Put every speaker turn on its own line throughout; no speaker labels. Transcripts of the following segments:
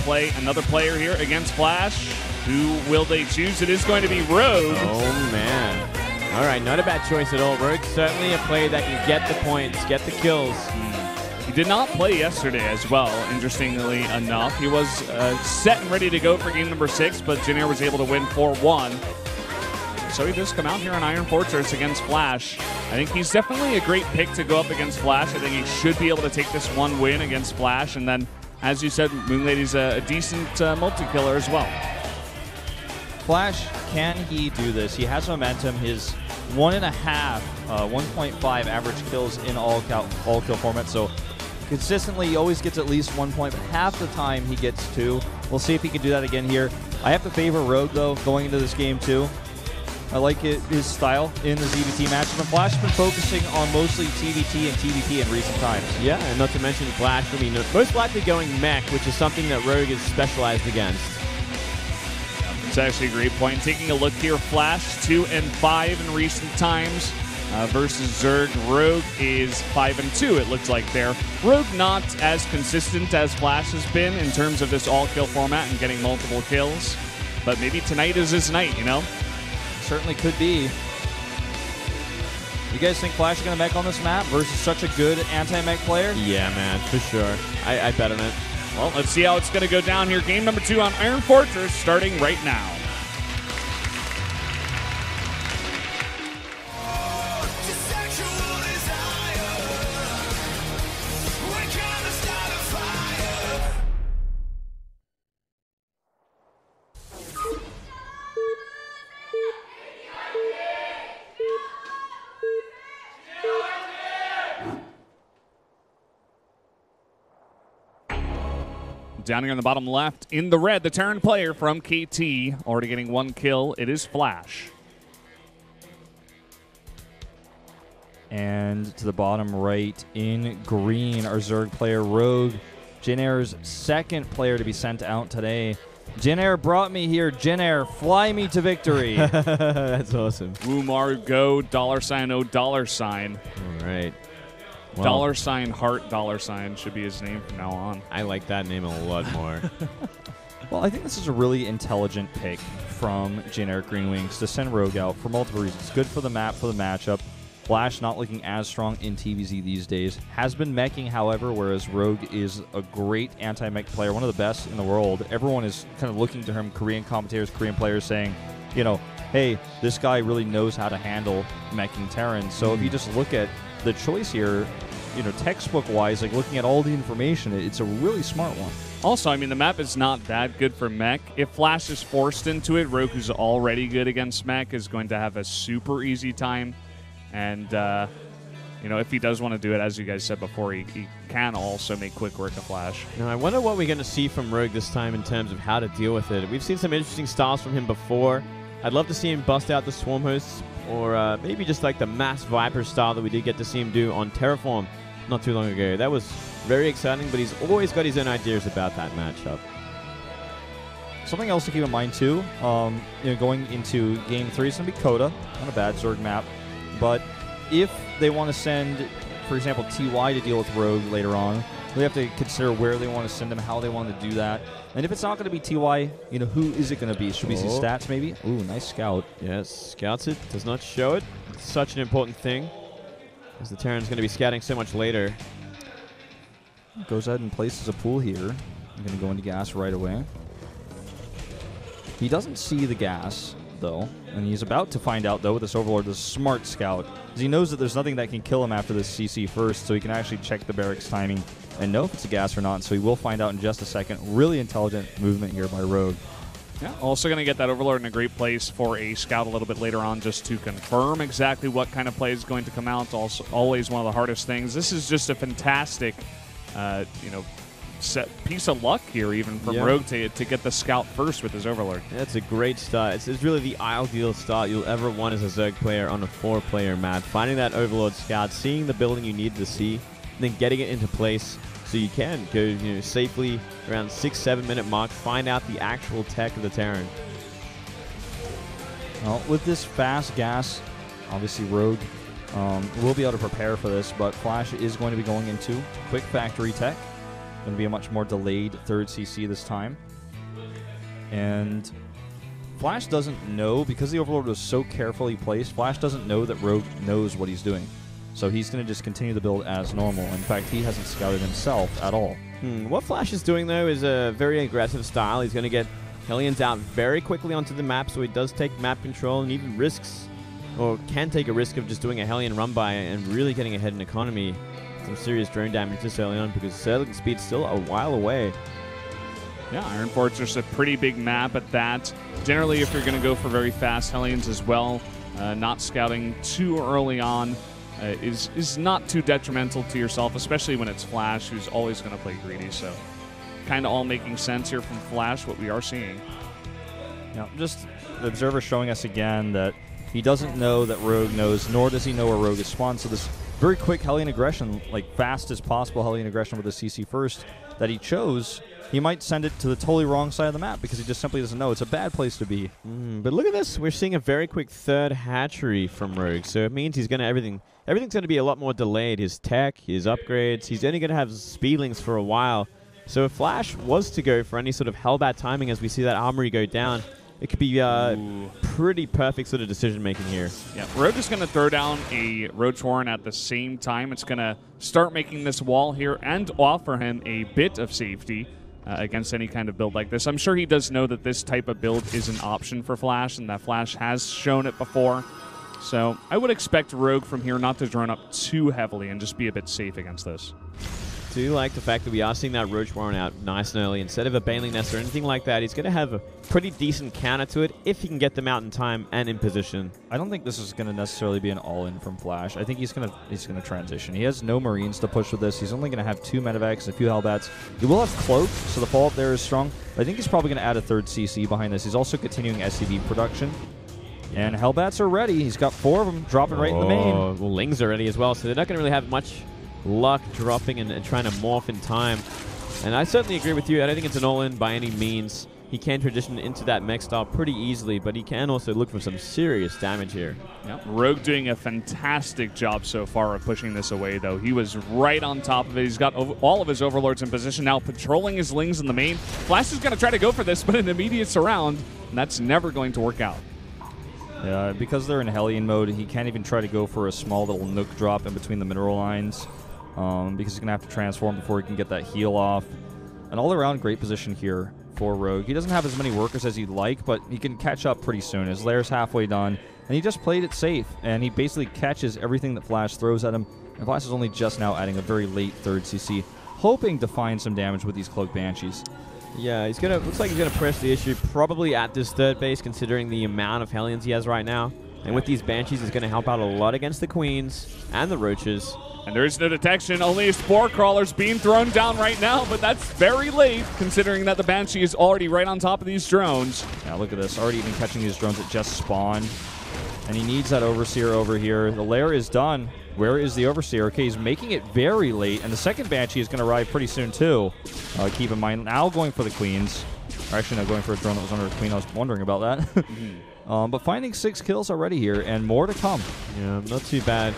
play another player here against Flash. Who will they choose? It is going to be Rogue.
Oh, man. All right, not a bad choice at all. Rogue's certainly a player that can get the points, get the kills.
He did not play yesterday as well, interestingly enough. He was set and ready to go for game number 6, but Jin Air was able to win 4-1. So he does come out here on Iron Fortress against Flash. I think he's definitely a great pick to go up against Flash. I think he should be able to take this one win against Flash. And then, as you said, Moonlady's a decent multi-killer as well.
Flash, can he do this? He has momentum. His 1.5 average kills in all kill format. So consistently, he always gets at least 1 point, but half the time he gets 2. We'll see if he can do that again here. I have to favor Rogue, though, going into this game, too. I like his style in the ZVT matchup. And Flash has been focusing on mostly TVT and TVP in recent times.
Yeah, and not to mention Flash will be most likely going mech, which is something that Rogue is specialized against.
It's actually a great point. Taking a look here, Flash 2-5 in recent times versus Zerg. Rogue is 5-2, it looks like there. Rogue not as consistent as Flash has been in terms of this all-kill format and getting multiple kills. But maybe tonight is his night, you know?
Certainly could be. You guys think Flash is going to mech on this map versus such a good anti-mech player?
Yeah, man, for sure. I bet on it.
Well, let's see how it's going to go down here. Game number 2 on Iron Fortress starting right now. Down here in the bottom left, in the red, the Terran player from KT, already getting 1 kill. It is Flash.
And to the bottom right, in green, our Zerg player, Rogue. Jin Air's second player to be sent out today. Jin Air brought me here. Jin Air, fly me to victory.
That's awesome.
Wumar go, $, $,
All right.
Well, $, heart, $, should be his name from now on.
I like that name a lot more.
Well, I think this is a really intelligent pick from Jin Air Green Wings to send Rogue out for multiple reasons. Good for the map, for the matchup. Flash not looking as strong in TVZ these days. Has been meching, however, whereas Rogue is a great anti-mech player, one of the best in the world. Everyone is kind of looking to him, Korean commentators, Korean players saying, you know, hey, this guy really knows how to handle meching Terran. So if you just look at the choice here, you know, textbook-wise, like looking at all the information, it's a really smart one.
Also, I mean, the map is not that good for mech. If Flash is forced into it, Rogue, who's already good against mech, is going to have a super easy time. And, you know, if he does want to do it, as you guys said before, he can also make quick work of Flash.
Now, I wonder what we're going to see from Rogue this time in terms of how to deal with it. We've seen some interesting styles from him before. I'd love to see him bust out the Swarm Hosts, or maybe just like the Mass Viper style that we did get to see him do on Terraform not too long ago. That was very exciting, but he's always got his own ideas about that matchup.
Something else to keep in mind, too, you know, going into Game 3, it's going to be Coda, not a bad Zerg map. But if they want to send, for example, TY to deal with Rogue later on, they have to consider where they want to send him, how they want to do that. And if it's not going to be TY, you know, who is it going to be? Should we see stats, maybe? Ooh, nice scout.
Yes, scouts it, does not show it. It's such an important thing, as the Terran's going to be scouting so much later.
Goes ahead and places a pool here. I'm going to go into gas right away. He doesn't see the gas, though, and he's about to find out, though, with this Overlord, this smart scout, because he knows that there's nothing that can kill him after this CC first, so he can actually check the barracks timing and know if it's a gas or not, so he will find out in just a second. Really intelligent movement here by Rogue.
Yeah, also going to get that Overlord in a great place for a scout a little bit later on, just to confirm exactly what kind of play is going to come out. Also, always one of the hardest things. This is just a fantastic, you know, piece of luck here, even from Rogue to get the scout first with his Overlord.
That's a great start. It's really the ideal start you'll ever want as a Zerg player on a 4-player map. Finding that Overlord scout, seeing the building you need to see, and then getting it into place so you can go, you know, safely around 6-7 minute mark, find out the actual tech of the Terran.
Well, with this fast gas, obviously Rogue will be able to prepare for this, but Flash is going to be going into quick factory tech. Going to be a much more delayed third CC this time. And Flash doesn't know, because the Overlord was so carefully placed, Flash doesn't know that Rogue knows what he's doing. So he's going to just continue the build as normal. In fact, he hasn't scouted himself at all.
What Flash is doing, though, is a very aggressive style. He's going to get Hellions out very quickly onto the map, so he does take map control and even risks, or can take a risk of just doing a Hellion run-by and really getting ahead in economy. Some serious drone damage this early on, because settling speed's still a while away.
Yeah, Iron Fortress, a pretty big map at that. Generally, if you're going to go for very fast Hellions as well, not scouting too early on is not too detrimental to yourself, especially when it's Flash, who's always going to play greedy. So kind of all making sense here from Flash, what we are seeing.
Yeah, just the Observer showing us again that he doesn't know that Rogue knows, nor does he know where Rogue is spawned. So this very quick Hellion aggression, like fast as possible Hellion aggression with the CC first that he chose, he might send it to the totally wrong side of the map because he just simply doesn't know. It's a bad place to be.
But look at this. We're seeing a very quick third hatchery from Rogue. So it means he's going to everything's going to be a lot more delayed. His tech, his upgrades. He's only going to have speedlings for a while. So if Flash was to go for any sort of Hellbat timing as we see that armory go down, it could be pretty perfect sort of decision-making here.
Yeah, Rogue is going to throw down a Ro.1 at the same time. It's going to start making this wall here and offer him a bit of safety against any kind of build like this. I'm sure he does know that this type of build is an option for Flash, and that Flash has shown it before. So I would expect Rogue from here not to drone up too heavily and just be a bit safe against this.
Do like the fact that we are seeing that Ro.1 out nice and early. Instead of a Baneling Nest or anything like that, he's going to have a pretty decent counter to it if he can get them out in time and in position.
I don't think this is going to necessarily be an all-in from Flash. I think he's going to transition. He has no Marines to push with this. He's only going to have 2 Medevacs and a few Hellbats. He will have Cloak, so the follow-up there is strong. But I think he's probably going to add a third CC behind this. He's also continuing SCV production. And Hellbats are ready. He's got 4 of them dropping right in the main.
Well, Lings are ready as well, so they're not going to really have much luck dropping and trying to morph in time. And I certainly agree with you. I don't think it's an all-in by any means. He can transition into that mech style pretty easily, but he can also look for some serious damage here.
Yep. Rogue doing a fantastic job so far of pushing this away, though. He was right on top of it. He's got all of his Overlords in position now, patrolling his Lings in the main. Flash is going to try to go for this, but an immediate surround, and that's never going to work out.
Yeah, because they're in Hellion mode, he can't even try to go for a small little nook drop in between the mineral lines. Because he's going to have to transform before he can get that heal off. An all-around great position here for Rogue. He doesn't have as many workers as he'd like, but he can catch up pretty soon. His lair's halfway done, and he just played it safe, and he basically catches everything that Flash throws at him. And Flash is only just now adding a very late third CC, hoping to find some damage with these Cloak Banshees.
Yeah, looks like he's gonna press the issue probably at this third base, considering the amount of Hellions he has right now. And with these Banshees, he's gonna help out a lot against the Queens and the Roaches.
And there is no detection, only a Spore Crawler's being thrown down right now, but that's very late, considering that the Banshee is already right on top of these drones.
Yeah, look at this, already even catching these drones that just spawned. And he needs that Overseer over here. The lair is done. Where is the Overseer? Okay, he's making it very late, and the second Banshee is going to arrive pretty soon, too. Keep in mind, now going for the Queens. Or actually, no, going for a drone that was under a Queen. I was wondering about that. But finding 6 kills already here, and more to come.
Yeah, not too bad.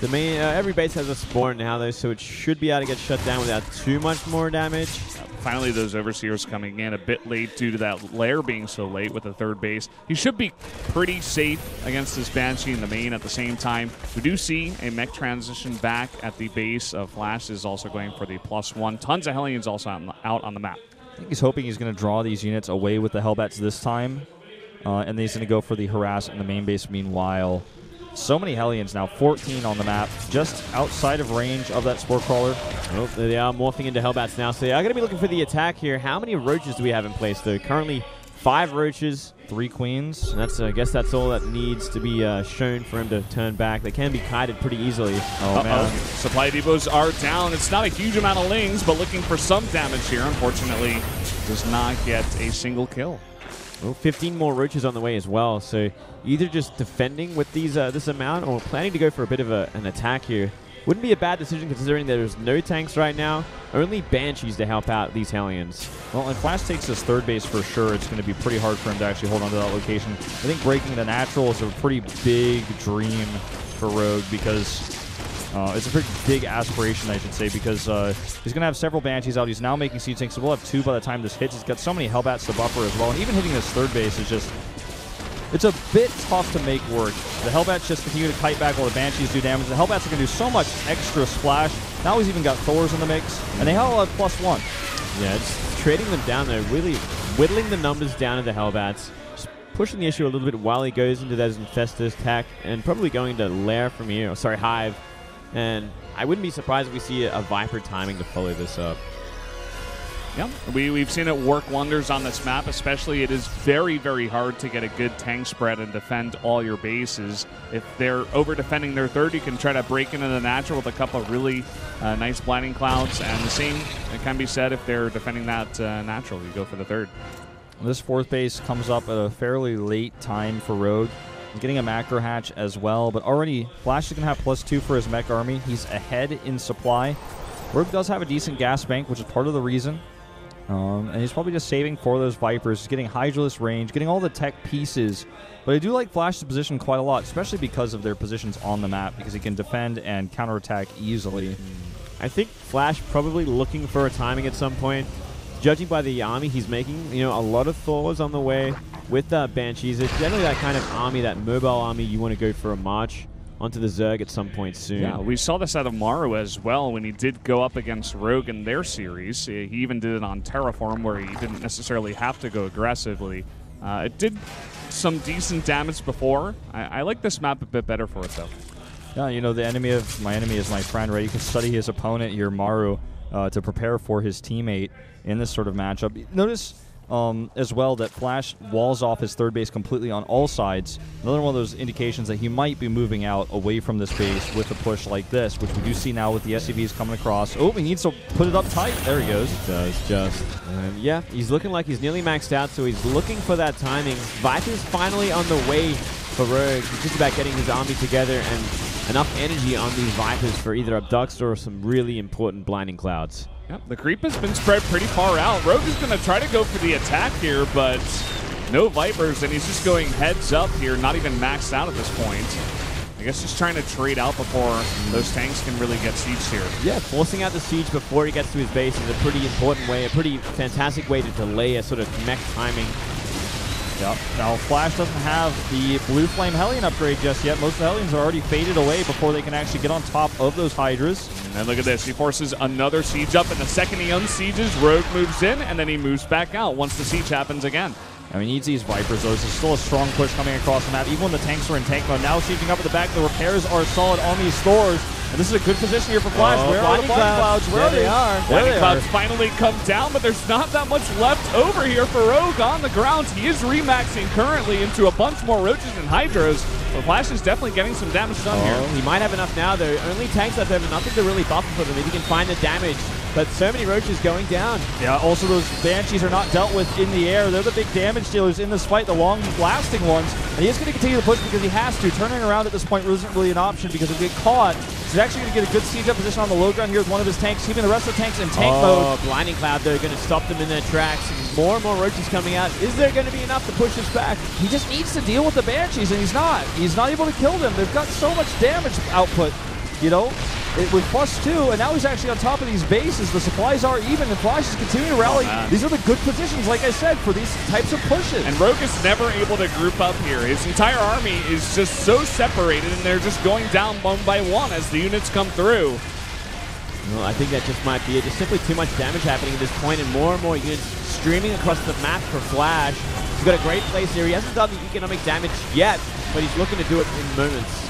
The main every base has a spawn now, though, so it should be able to get shut down without too much more damage.
Finally, those Overseers coming in a bit late due to that lair being so late with the third base. He should be pretty safe against this Banshee in the main at the same time. We do see a mech transition back at the base of Flash is also going for the +1. Tons of Hellions also out on the map.
I think he's hoping he's going to draw these units away with the Hellbats this time. And then he's going to go for the Harass in the main base meanwhile. So many Hellions now, 14 on the map, just outside of range of that Spore Crawler.
Oh, they are morphing into Hellbats now, so I'm going to be looking for the attack here. How many Roaches do we have in place, though? Currently, 5 Roaches.
3 Queens.
And that's, I guess that's all that needs to be shown for him to turn back. They can be kited pretty easily.
Oh, man.
Supply depots are down. It's not a huge amount of Lings, but looking for some damage here. Unfortunately, does not get a single kill.
Well, 15 more Roaches on the way as well, so either just defending with these this amount or planning to go for a bit of an attack here. Wouldn't be a bad decision considering there's no tanks right now, only Banshees to help out these Hellions.
Well, if Flash takes this third base for sure, it's going to be pretty hard for him to actually hold on to that location. I think breaking the natural is a pretty big dream for Rogue because It's a pretty big aspiration, I should say, because he's going to have several Banshees out. He's now making siege tanks, so we'll have 2 by the time this hits. He's got so many Hellbats to buffer as well, and even hitting this third base is just... It's a bit tough to make work. The Hellbats just continue to kite back while the Banshees do damage. The Hellbats are going to do so much extra splash. Now he's even got Thors in the mix, and they all have +1.
Yeah, it's trading them down there, really whittling the numbers down of the Hellbats, just pushing the issue a little bit while he goes into those Infestors attack, and probably going to Lair from here, or sorry, Hive. And I wouldn't be surprised if we see a Viper timing to follow this up.
Yeah, we've seen it work wonders on this map, especially it is very, very hard to get a good tank spread and defend all your bases. If they're over-defending their third, you can try to break into the natural with a couple of really nice blinding clouds, and the same can be said if they're defending that natural. You go for the third.
This 4th base comes up at a fairly late time for Rogue. He's getting a macro hatch as well, but already Flash is going to have +2 for his mech army. He's ahead in supply. Rogue does have a decent gas bank, which is part of the reason. And he's probably just saving for those Vipers. He's getting Hydraless range, getting all the tech pieces. But I do like Flash's position quite a lot, especially because of their positions on the map, because he can defend and counterattack easily.
I think Flash probably looking for a timing at some point. Judging by the army he's making, you know, a lot of Thors on the way with Banshees. It's generally that kind of army, that mobile army you want to go for a march onto the Zerg at some point soon.
Yeah, we saw this out of Maru as well when he did go up against Rogue in their series. He even did it on Terraform where he didn't necessarily have to go aggressively. It did some decent damage before. I like this map a bit better for it, though.
Yeah, you know, the enemy of my enemy is my friend, right? You can study his opponent here, Maru, to prepare for his teammate in this sort of matchup. Notice as well that Flash walls off his third base completely on all sides. Another one of those indications that he might be moving out away from this base with a push like this, which we do see now with the SCVs coming across. Oh, he needs to put it up tight. There he goes.
He does just. Yeah, he's looking like he's nearly maxed out, so he's looking for that timing. Viper's finally on the way for Rogue. He's just about getting his army together and enough energy on these Vipers for either Abducts or some really important blinding clouds.
Yep, the creep has been spread pretty far out. Rogue is going to try to go for the attack here, but no Vipers, and he's just going heads up here, not even maxed out at this point. I guess just trying to trade out before those tanks can really get sieged here.
Yeah, forcing out the siege before he gets to his base is a pretty important way, a pretty fantastic way to delay a sort of mech timing.
Yep. Now, Flash doesn't have the Blue Flame Hellion upgrade just yet. Most of the Hellions are already faded away before they can actually get on top of those Hydras.
And look at this. He forces another siege up, and the second he unsieges, Rogue moves in, and then he moves back out once the siege happens again.
I mean, he needs these Vipers, though. This is still a strong push coming across the map, even when the tanks are in tank mode. Now sieging up at the back, the repairs are solid on these Thors. And this is a good position here for Flash. Where are the Blinding Clouds? Where they are.
Blinding Clouds finally come down, but there's not that much left over here for Rogue on the ground. He is remaxing currently into a bunch more Roaches and Hydras, but Flash is definitely getting some damage done here.
He might have enough now, though. Only tanks left over, nothing to really buffer for them if he can find the damage. But so many Roaches going down.
Yeah, also those Banshees are not dealt with in the air. They're the big damage dealers in this fight, the long-lasting ones. And he is going to continue to push because he has to. Turning around at this point isn't really an option because if we get caught, he's actually going to get a good siege up position on the low ground here with one of his tanks, keeping the rest of the tanks in tank mode.
Blinding Cloud, they're going to stop them in their tracks. More and more Roaches coming out. Is there going to be enough to push us back?
He just needs to deal with the Banshees, and he's not. He's not able to kill them. They've got so much damage output, you know? With +2, and now he's actually on top of these bases. The supplies are even, and Flash is continuing to rally. These are the good positions, like I said, for these types of pushes.
And Rogue is never able to group up here. His entire army is just so separated, and they're just going down one by one as the units come through.
Well, I think that just might be it. There's simply too much damage happening at this point, and more units streaming across the map for Flash. He's got a great place here. He hasn't done the economic damage yet, but he's looking to do it in moments.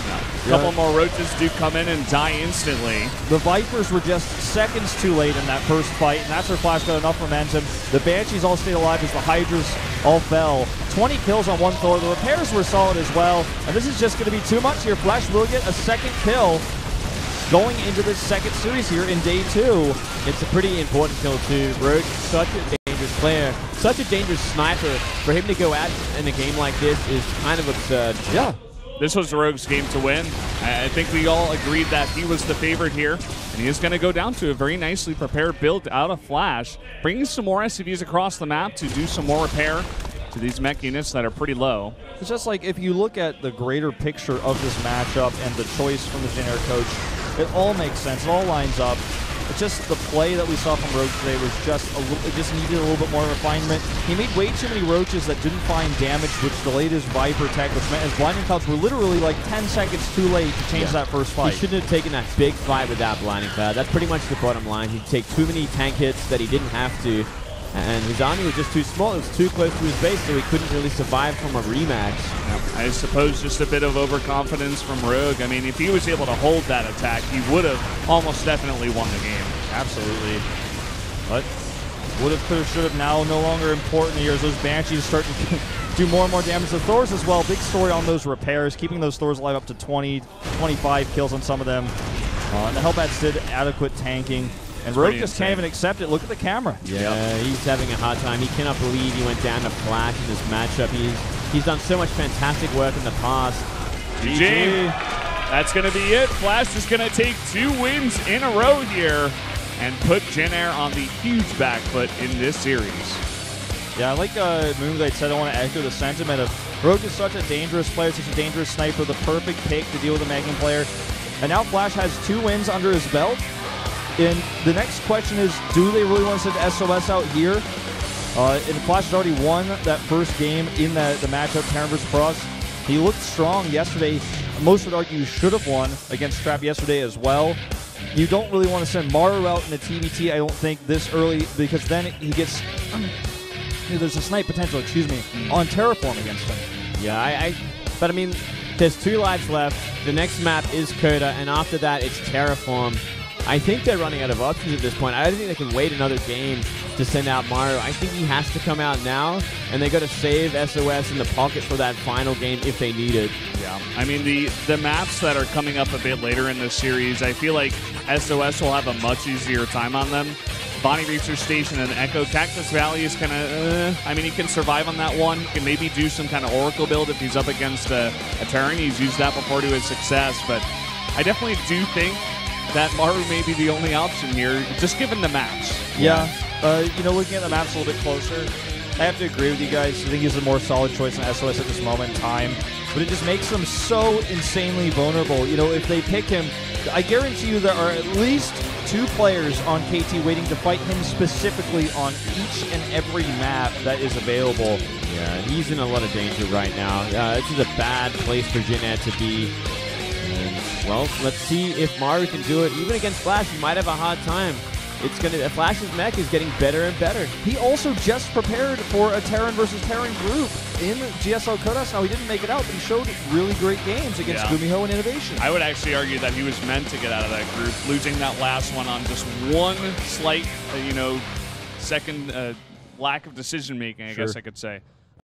A couple more Roaches do come in and die instantly.
The Vipers were just seconds too late in that first fight, and that's where Flash got enough momentum. The Banshees all stayed alive as the Hydras all fell. 20 kills on one Thor. The repairs were solid as well, and this is just going to be too much here. Flash will get a second kill going into this second series here in day 2.
It's a pretty important kill too. Rogue, such a dangerous player, such a dangerous sniper. For him to go out in a game like this is kind of absurd.
Yeah.
This was Rogue's game to win. I think we all agreed that he was the favorite here, and he is going to go down to a very nicely prepared build out of Flash, bringing some more SCVs across the map to do some more repair to these mech units that are pretty low.
It's just like if you look at the greater picture of this matchup and the choice from the generic coach, It all makes sense. It all lines up. It's just the play that we saw from Rogue today was just it just needed a little bit more refinement. He made way too many roaches that didn't find damage, which delayed his Viper tech, which meant his blinding clouds were literally like 10 seconds too late to change that first fight.
He shouldn't have taken that big fight with that blinding cloud. That's pretty much the bottom line. He'd take too many tank hits that he didn't have to, and his army was just too small. It was too close to his base, so he couldn't really survive from a rematch.
I suppose just a bit of overconfidence from Rogue. I mean, if he was able to hold that attack, he would have almost definitely won the game.
Absolutely. But would have, could have, should have, now no longer important here as those Banshees start to do more and more damage. The Thors as well, big story on those repairs, keeping those Thors alive up to 20, 25 kills on some of them. And the Hellbats did adequate tanking. And Rogue just can't even accept it. Look at the camera.
Yeah, he's having a hard time. He cannot believe he went down to Flash in this matchup. He's done so much fantastic work in the past.
GG. That's going to be it. Flash is going to take 2 wins in a row here and put Jin Air on the huge back foot in this series.
Yeah, like Moonglade said, I want to echo the sentiment of Rogue is such a dangerous player, such a dangerous sniper, the perfect pick to deal with a Magnum player. And now Flash has 2 wins under his belt. And the next question is, do they really want to send SOS out here? And Flash has already won that first game in the matchup, Terran vs. Frost. He looked strong yesterday. Most would argue he should have won against Trap yesterday as well. You don't really want to send Maru out in the TVT, I don't think, this early, because then he gets... there's a snipe potential, on Terraform against him.
Yeah, but I mean, there's 2 lives left. The next map is Coda, and after that, it's Terraform. I think they're running out of options at this point. I don't think they can wait another game to send out Maru. I think he has to come out now, and they got to save SOS in the pocket for that final game if they need it.
Yeah, I mean, the maps that are coming up a bit later in this series, I feel like SOS will have a much easier time on them. Bonnie Research Station and Echo. Cactus Valley is kind of, I mean, he can survive on that one. He can maybe do some kind of Oracle build if he's up against a Terran. He's used that before to his success, but I definitely do think that Maru may be the only option here, just given the maps.
Yeah, looking at the maps a little bit closer, I have to agree with you guys. I think he's a more solid choice than SOS at this moment in time. But it just makes them so insanely vulnerable. If they pick him, I guarantee you there are at least 2 players on KT waiting to fight him specifically on each and every map that is available.
Yeah, and he's in a lot of danger right now. This is a bad place for Jin Air to be. And, well, let's see if Maru can do it. Even against Flash, he might have a hard time. Flash's mech is getting better and better.
He also just prepared for a Terran versus Terran group in GSL Kodas. Now, he didn't make it out, but he showed really great games against Gumiho and Innovation.
I would actually argue that he was meant to get out of that group, losing that last one on just one slight, second lack of decision-making, I guess I could say.